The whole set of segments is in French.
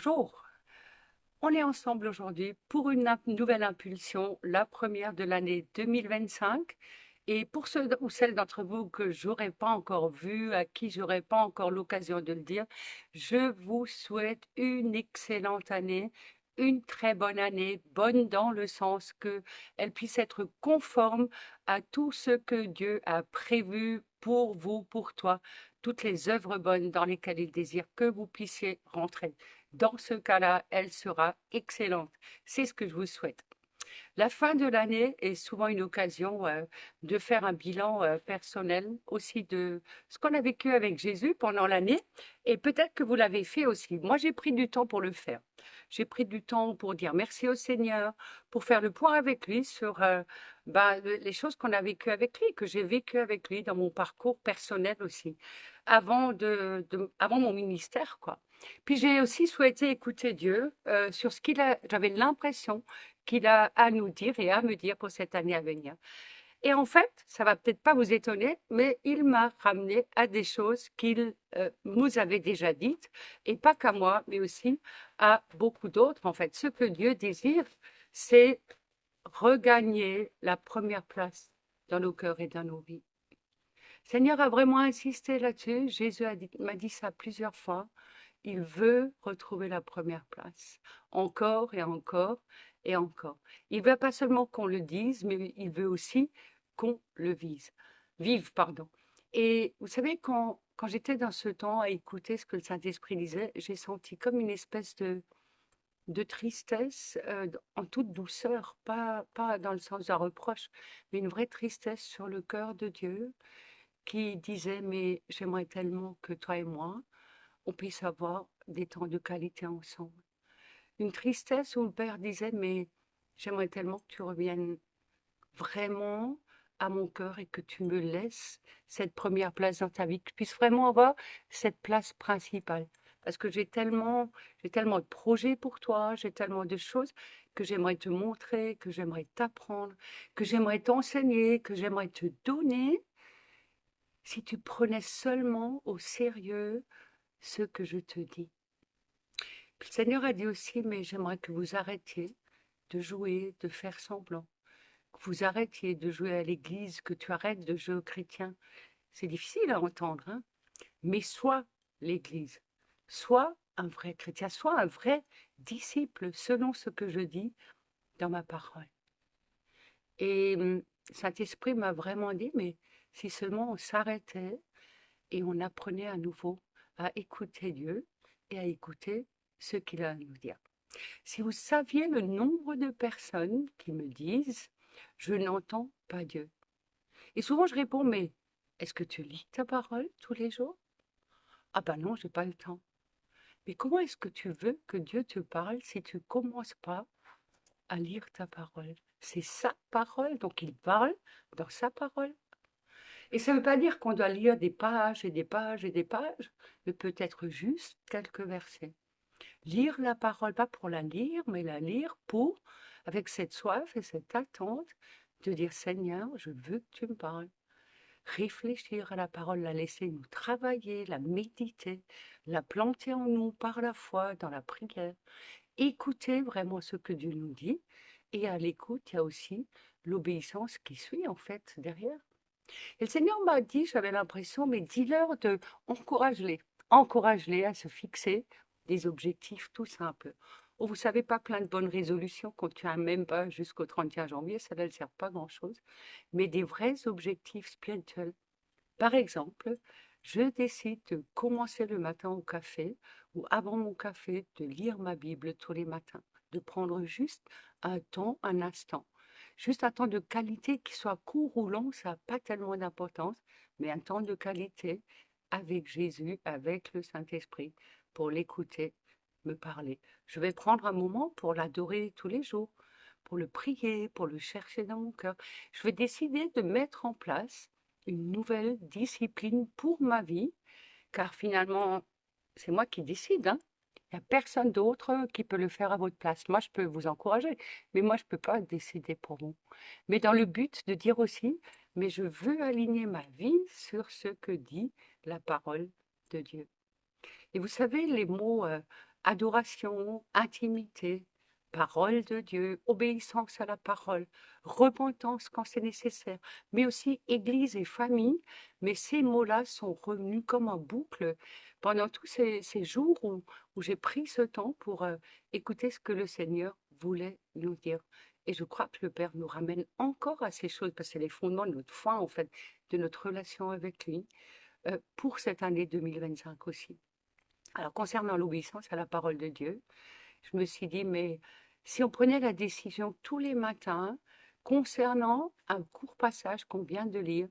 Bonjour, on est ensemble aujourd'hui pour une nouvelle impulsion, la première de l'année 2025. Et pour ceux ou celles d'entre vous que j'aurais pas encore vu, à qui j'aurais pas encore l'occasion de le dire, je vous souhaite une excellente année, une très bonne année, bonne dans le sens que elle puisse être conforme à tout ce que Dieu a prévu pour vous, pour toi, toutes les œuvres bonnes dans lesquelles il désire que vous puissiez rentrer. Dans ce cas-là, elle sera excellente. C'est ce que je vous souhaite. La fin de l'année est souvent une occasion de faire un bilan personnel aussi de ce qu'on a vécu avec Jésus pendant l'année et peut-être que vous l'avez fait aussi. Moi, j'ai pris du temps pour le faire. J'ai pris du temps pour dire merci au Seigneur, pour faire le point avec lui sur les choses qu'on a vécues avec lui, que j'ai vécues avec lui dans mon parcours personnel aussi, avant mon ministère, quoi. Puis j'ai aussi souhaité écouter Dieu sur ce qu'il a. J'avais l'impression qu'il a à nous dire et à me dire pour cette année à venir. Et en fait, ça va peut-être pas vous étonner, mais il m'a ramené à des choses qu'il nous avait déjà dites, et pas qu'à moi, mais aussi à beaucoup d'autres. En fait, ce que Dieu désire, c'est regagner la première place dans nos cœurs et dans nos vies. Le Seigneur a vraiment insisté là-dessus. Jésus m'a dit ça plusieurs fois. Il veut retrouver la première place, encore et encore et encore. Il veut pas seulement qu'on le dise, mais il veut aussi qu'on le vive, pardon. Et vous savez, quand j'étais dans ce temps à écouter ce que le Saint-Esprit disait, j'ai senti comme une espèce de tristesse en toute douceur, pas dans le sens d'un reproche, mais une vraie tristesse sur le cœur de Dieu qui disait, mais j'aimerais tellement que toi et moi, on puisse avoir des temps de qualité ensemble. Une tristesse où le père disait, mais j'aimerais tellement que tu reviennes vraiment à mon cœur et que tu me laisses cette première place dans ta vie, que tu puisses vraiment avoir cette place principale. Parce que j'ai tellement de projets pour toi, j'ai tellement de choses que j'aimerais te montrer, que j'aimerais t'apprendre, que j'aimerais t'enseigner, que j'aimerais te donner, si tu prenais seulement au sérieux ce que je te dis. Puis le Seigneur a dit aussi, mais j'aimerais que vous arrêtiez de jouer, de faire semblant, que vous arrêtiez de jouer à l'église, que tu arrêtes de jouer aux chrétiens. C'est difficile à entendre, hein, mais sois l'église, sois un vrai chrétien, sois un vrai disciple selon ce que je dis dans ma parole. Et Saint-Esprit m'a vraiment dit, mais si seulement on s'arrêtait et on apprenait à nouveau à écouter Dieu et à écouter ce qu'il a à nous dire. Si vous saviez le nombre de personnes qui me disent: «Je n'entends pas Dieu», et souvent je réponds: «Mais est-ce que tu lis ta parole tous les jours?» «Ah ben non, j'ai pas le temps». «Mais comment est-ce que tu veux que Dieu te parle si tu commences pas à lire ta parole?» C'est sa parole, donc il parle dans sa parole. Et ça ne veut pas dire qu'on doit lire des pages et des pages et des pages, mais peut-être juste quelques versets. Lire la parole, pas pour la lire, mais la lire pour, avec cette soif et cette attente, de dire Seigneur, je veux que tu me parles. Réfléchir à la parole, la laisser nous travailler, la méditer, la planter en nous par la foi, dans la prière. Écouter vraiment ce que Dieu nous dit. Et à l'écoute, il y a aussi l'obéissance qui suit en fait derrière. Et le Seigneur m'a dit, j'avais l'impression, mais dis-leur de encourage-les, encourage-les à se fixer des objectifs tout simples. Oh, vous savez, pas plein de bonnes résolutions qu'on ne tient même pas jusqu'au 31 janvier, ça ne sert pas grand-chose, mais des vrais objectifs spirituels. Par exemple, je décide de commencer le matin au café ou avant mon café de lire ma Bible tous les matins, de prendre juste un temps, un instant. Juste un temps de qualité qui soit court ou long, ça n'a pas tellement d'importance, mais un temps de qualité avec Jésus, avec le Saint-Esprit, pour l'écouter, me parler. Je vais prendre un moment pour l'adorer tous les jours, pour le prier, pour le chercher dans mon cœur. Je vais décider de mettre en place une nouvelle discipline pour ma vie, car finalement, c'est moi qui décide, hein. Il n'y a personne d'autre qui peut le faire à votre place. Moi, je peux vous encourager, mais moi, je ne peux pas décider pour vous. Mais dans le but de dire aussi, mais je veux aligner ma vie sur ce que dit la parole de Dieu. Et vous savez, les mots adoration, intimité, parole de Dieu, obéissance à la parole, repentance quand c'est nécessaire, mais aussi Église et famille. Mais ces mots-là sont revenus comme en boucle pendant tous ces jours où j'ai pris ce temps pour écouter ce que le Seigneur voulait nous dire. Et je crois que le Père nous ramène encore à ces choses, parce que c'est les fondements de notre foi, en fait, de notre relation avec lui, pour cette année 2025 aussi. Alors, concernant l'obéissance à la parole de Dieu, je me suis dit, mais si on prenait la décision tous les matins, concernant un court passage qu'on vient de lire,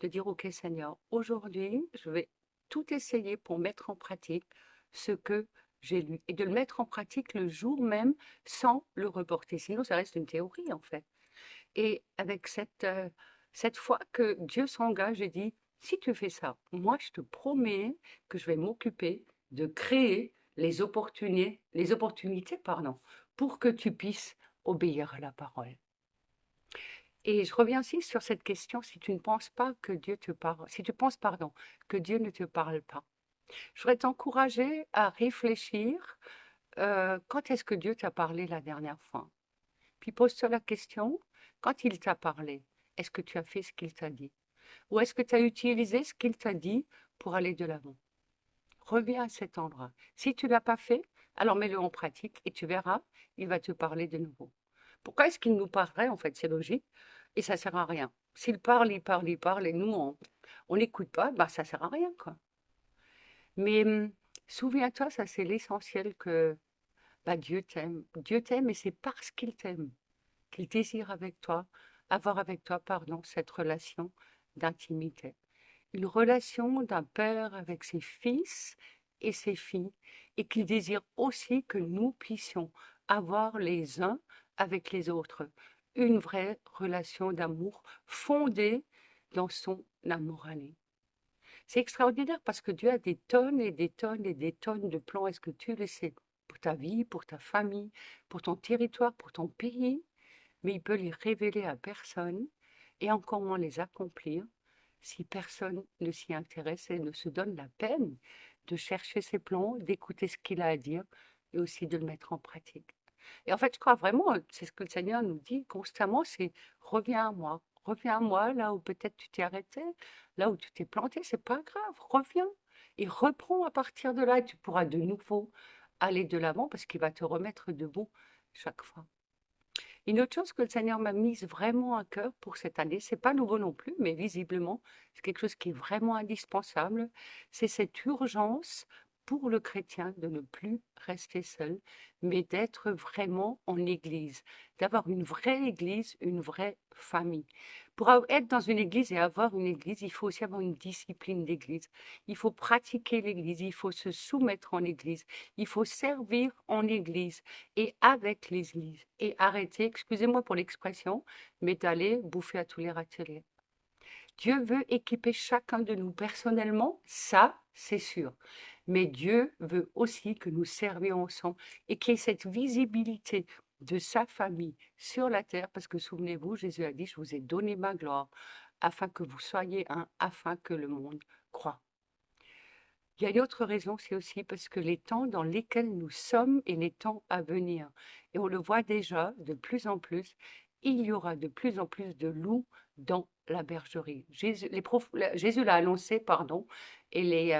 de dire, OK Seigneur, aujourd'hui, je vais tout essayer pour mettre en pratique ce que j'ai lu, et de le mettre en pratique le jour même sans le reporter. Sinon, ça reste une théorie, en fait. Et avec cette foi que Dieu s'engage et dit, si tu fais ça, moi je te promets que je vais m'occuper de créer les opportunités, pardon, pour que tu puisses obéir à la parole. Et je reviens aussi sur cette question, si tu ne penses pas que Dieu te parle, si tu penses, pardon, que Dieu ne te parle pas. Je voudrais t'encourager à réfléchir, quand est-ce que Dieu t'a parlé la dernière fois? Puis pose-toi la question, quand il t'a parlé, est-ce que tu as fait ce qu'il t'a dit? Ou est-ce que tu as utilisé ce qu'il t'a dit pour aller de l'avant? Reviens à cet endroit. Si tu ne l'as pas fait, alors mets-le en pratique et tu verras, il va te parler de nouveau. Pourquoi est-ce qu'il nous parlerait? En fait, c'est logique et ça ne sert à rien. S'il parle, il parle, il parle et nous, on n'écoute pas, bah, ça ne sert à rien, quoi. Mais souviens-toi, ça c'est l'essentiel, que bah, Dieu t'aime. Dieu t'aime et c'est parce qu'il t'aime qu'il désire avec toi, avoir avec toi, pardon, cette relation d'intimité. Une relation d'un père avec ses fils et ses filles, et qu'il désire aussi que nous puissions avoir les uns avec les autres une vraie relation d'amour fondée dans son amour à lui. C'est extraordinaire parce que Dieu a des tonnes et des tonnes et des tonnes de plans. Est-ce que tu le sais? Pour ta vie, pour ta famille, pour ton territoire, pour ton pays, mais il peut les révéler à personne et encore moins les accomplir si personne ne s'y intéresse et ne se donne la peine de chercher ses plans, d'écouter ce qu'il a à dire et aussi de le mettre en pratique. Et en fait, je crois vraiment, c'est ce que le Seigneur nous dit constamment, c'est reviens à moi là où peut-être tu t'es arrêté, là où tu t'es planté, c'est pas grave, reviens et reprends à partir de là et tu pourras de nouveau aller de l'avant parce qu'il va te remettre debout chaque fois. Une autre chose que le Seigneur m'a mise vraiment à cœur pour cette année, c'est pas nouveau non plus, mais visiblement, c'est quelque chose qui est vraiment indispensable, c'est cette urgence pour le chrétien de ne plus rester seul, mais d'être vraiment en église, d'avoir une vraie église, une vraie famille. Pour être dans une église et avoir une église, il faut aussi avoir une discipline d'église. Il faut pratiquer l'église, il faut se soumettre en église, il faut servir en église et avec l'église, et arrêter, excusez-moi pour l'expression, mais d'aller bouffer à tous les râteliers. Dieu veut équiper chacun de nous personnellement, ça c'est sûr. Mais Dieu veut aussi que nous servions ensemble et qu'il y ait cette visibilité de sa famille sur la terre, parce que souvenez-vous, Jésus a dit, je vous ai donné ma gloire, afin que vous soyez un, afin que le monde croie. Il y a une autre raison, c'est aussi parce que les temps dans lesquels nous sommes et les temps à venir, et on le voit déjà de plus en plus, il y aura de plus en plus de loups dans la bergerie. Jésus l'a annoncé, pardon, et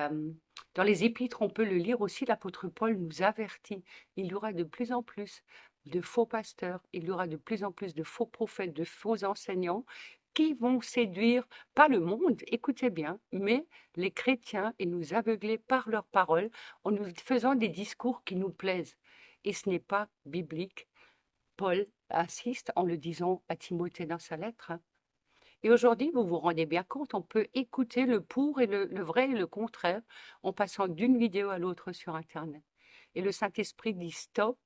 dans les Épîtres, on peut le lire aussi, l'apôtre Paul nous avertit, il y aura de plus en plus de faux pasteurs, il y aura de plus en plus de faux prophètes, de faux enseignants qui vont séduire, pas le monde, écoutez bien, mais les chrétiens, et nous aveugler par leurs paroles en nous faisant des discours qui nous plaisent. Et ce n'est pas biblique. Paul insiste en le disant à Timothée dans sa lettre. Et aujourd'hui, vous vous rendez bien compte, on peut écouter le pour et le vrai et le contraire en passant d'une vidéo à l'autre sur Internet. Et le Saint-Esprit dit stop,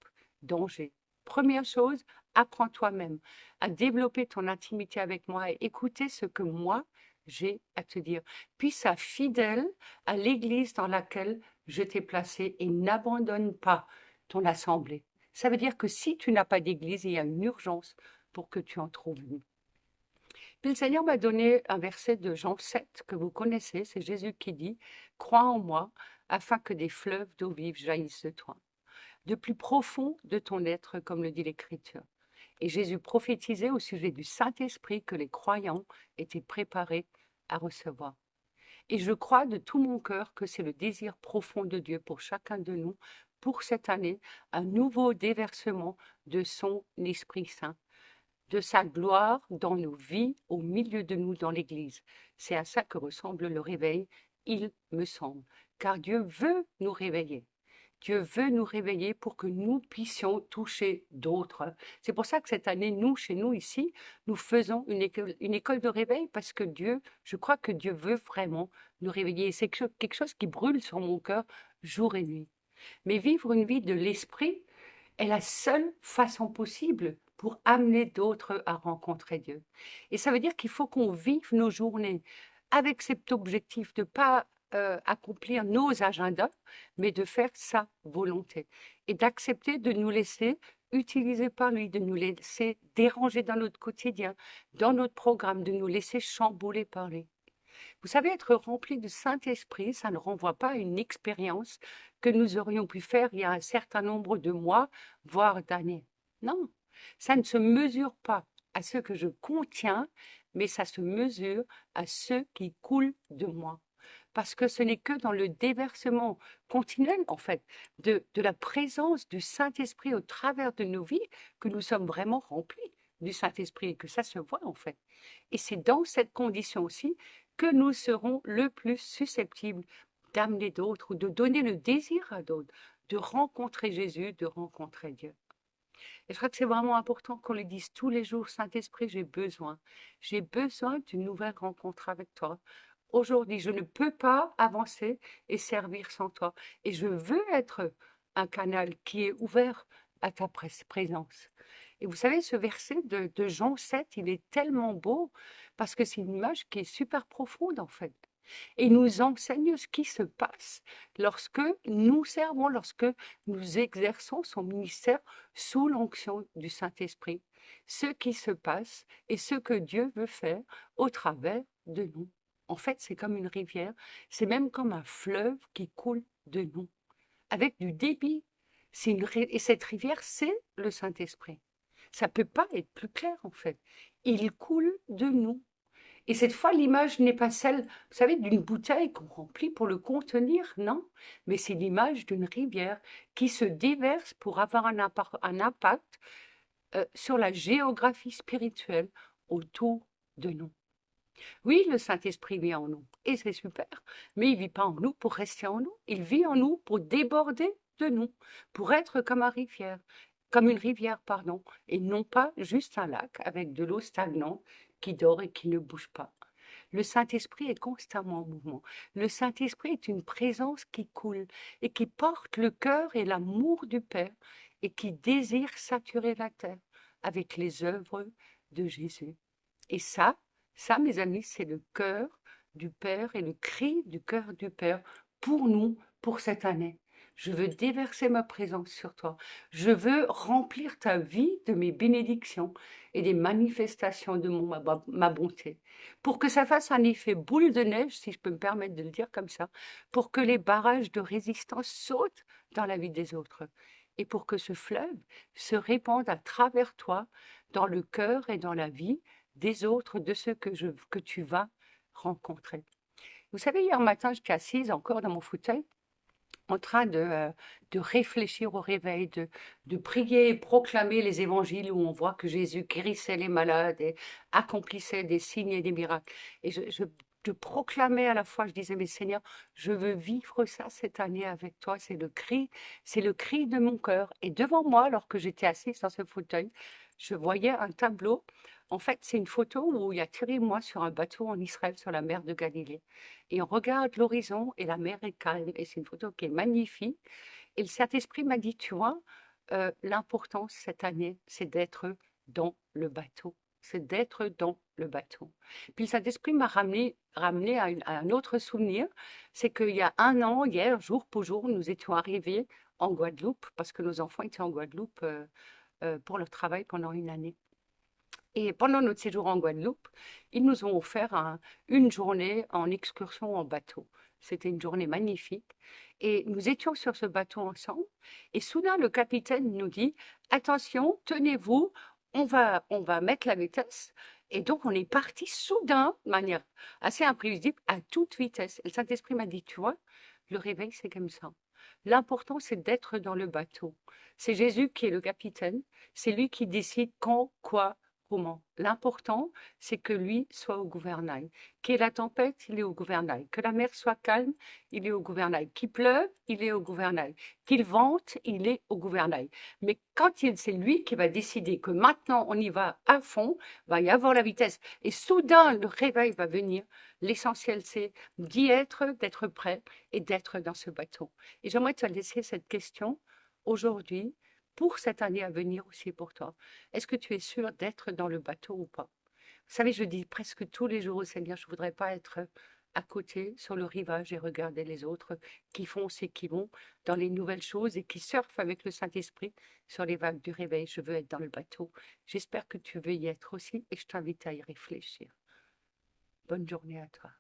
danger. Première chose, apprends toi-même à développer ton intimité avec moi et écouter ce que moi j'ai à te dire. Puis sois fidèle à l'église dans laquelle je t'ai placé et n'abandonne pas ton assemblée. Ça veut dire que si tu n'as pas d'église, il y a une urgence pour que tu en trouves une. Puis le Seigneur m'a donné un verset de Jean 7 que vous connaissez, c'est Jésus qui dit « Crois en moi, afin que des fleuves d'eau vive jaillissent de toi ». de plus profond de ton être, comme le dit l'Écriture. Et Jésus prophétisait au sujet du Saint-Esprit que les croyants étaient préparés à recevoir. Et je crois de tout mon cœur que c'est le désir profond de Dieu pour chacun de nous, pour cette année, un nouveau déversement de son Esprit Saint, de sa gloire dans nos vies, au milieu de nous dans l'Église. C'est à ça que ressemble le réveil, il me semble. Car Dieu veut nous réveiller. Dieu veut nous réveiller pour que nous puissions toucher d'autres. C'est pour ça que cette année, nous, chez nous, ici, nous faisons une école de réveil parce que Dieu, je crois que Dieu veut vraiment nous réveiller. C'est quelque chose qui brûle sur mon cœur jour et nuit. Mais vivre une vie de l'esprit est la seule façon possible pour amener d'autres à rencontrer Dieu. Et ça veut dire qu'il faut qu'on vive nos journées avec cet objectif de ne pas accomplir nos agendas, mais de faire sa volonté et d'accepter de nous laisser utiliser par lui, de nous laisser déranger dans notre quotidien, dans notre programme, de nous laisser chambouler par lui. Vous savez, être rempli du Saint-Esprit, ça ne renvoie pas à une expérience que nous aurions pu faire il y a un certain nombre de mois, voire d'années. Non, ça ne se mesure pas à ce que je contiens, mais ça se mesure à ce qui coule de moi. Parce que ce n'est que dans le déversement continuel, en fait, de la présence du Saint-Esprit au travers de nos vies que nous sommes vraiment remplis du Saint-Esprit et que ça se voit, en fait. Et c'est dans cette condition aussi que nous serons le plus susceptibles d'amener d'autres ou de donner le désir à d'autres, de rencontrer Jésus, de rencontrer Dieu. Et je crois que c'est vraiment important qu'on le dise tous les jours, Saint-Esprit, j'ai besoin d'une nouvelle rencontre avec toi. Aujourd'hui, je ne peux pas avancer et servir sans toi. Et je veux être un canal qui est ouvert à ta présence. Et vous savez, ce verset de Jean 7, il est tellement beau parce que c'est une image qui est super profonde en fait. Et il nous enseigne ce qui se passe lorsque nous servons, lorsque nous exerçons son ministère sous l'onction du Saint-Esprit. Ce qui se passe et ce que Dieu veut faire au travers de nous. En fait, c'est comme une rivière, c'est même comme un fleuve qui coule de nous, avec du débit. Et cette rivière, c'est le Saint-Esprit. Ça ne peut pas être plus clair, en fait. Il coule de nous. Et cette fois, l'image n'est pas celle, vous savez, d'une bouteille qu'on remplit pour le contenir, non, mais c'est l'image d'une rivière qui se déverse pour avoir un impact sur la géographie spirituelle autour de nous. Oui, le Saint-Esprit vit en nous, et c'est super, mais il ne vit pas en nous pour rester en nous, il vit en nous pour déborder de nous, pour être comme une rivière, pardon, et non pas juste un lac avec de l'eau stagnante qui dort et qui ne bouge pas. Le Saint-Esprit est constamment en mouvement. Le Saint-Esprit est une présence qui coule et qui porte le cœur et l'amour du Père et qui désire saturer la terre avec les œuvres de Jésus. Et ça, mes amis, c'est le cœur du Père et le cri du cœur du Père pour nous, pour cette année. Je veux déverser ma présence sur toi. Je veux remplir ta vie de mes bénédictions et des manifestations de ma bonté. Pour que ça fasse un effet boule de neige, si je peux me permettre de le dire comme ça, pour que les barrages de résistance sautent dans la vie des autres. Et pour que ce fleuve se répande à travers toi, dans le cœur et dans la vie des autres, de ceux que tu vas rencontrer. Vous savez, hier matin, j'étais assise encore dans mon fauteuil, en train de réfléchir au réveil, de prier et proclamer les évangiles où on voit que Jésus guérissait les malades et accomplissait des signes et des miracles. Et je proclamais à la fois, je disais, mais Seigneur, je veux vivre ça cette année avec toi. C'est le cri de mon cœur. Et devant moi, alors que j'étais assise dans ce fauteuil, je voyais un tableau. En fait, c'est une photo où il y a Thierry et moi sur un bateau en Israël, sur la mer de Galilée. Et on regarde l'horizon et la mer est calme. Et c'est une photo qui est magnifique. Et le Saint-Esprit m'a dit, tu vois, l'importance cette année, c'est d'être dans le bateau. C'est d'être dans le bateau. Puis le Saint-Esprit m'a ramené à un autre souvenir. C'est qu'il y a un an, hier, jour pour jour, nous étions arrivés en Guadeloupe, parce que nos enfants étaient en Guadeloupe pour leur travail pendant une année. Et pendant notre séjour en Guadeloupe, ils nous ont offert une journée en excursion en bateau. C'était une journée magnifique. Et nous étions sur ce bateau ensemble. Et soudain, le capitaine nous dit, attention, tenez-vous, on va mettre la vitesse. Et donc, on est parti soudain, de manière assez imprévisible, à toute vitesse. Et le Saint-Esprit m'a dit, tu vois, le réveil, c'est comme ça. L'important, c'est d'être dans le bateau. C'est Jésus qui est le capitaine. C'est lui qui décide quand, quoi, comment. L'important, c'est que lui soit au gouvernail. Qu'il y ait la tempête, il est au gouvernail. Que la mer soit calme, il est au gouvernail. Qu'il pleuve, il est au gouvernail. Qu'il vente, il est au gouvernail. Mais quand c'est lui qui va décider que maintenant on y va à fond, va y avoir la vitesse. Et soudain, le réveil va venir. L'essentiel, c'est d'y être, d'être prêt et d'être dans ce bateau. Et j'aimerais te laisser cette question aujourd'hui pour cette année à venir aussi pour toi. Est-ce que tu es sûr d'être dans le bateau ou pas? Vous savez, je dis presque tous les jours au Seigneur, je ne voudrais pas être à côté, sur le rivage et regarder les autres qui foncent et qui vont dans les nouvelles choses et qui surfent avec le Saint-Esprit sur les vagues du réveil. Je veux être dans le bateau. J'espère que tu veux y être aussi et je t'invite à y réfléchir. Bonne journée à toi.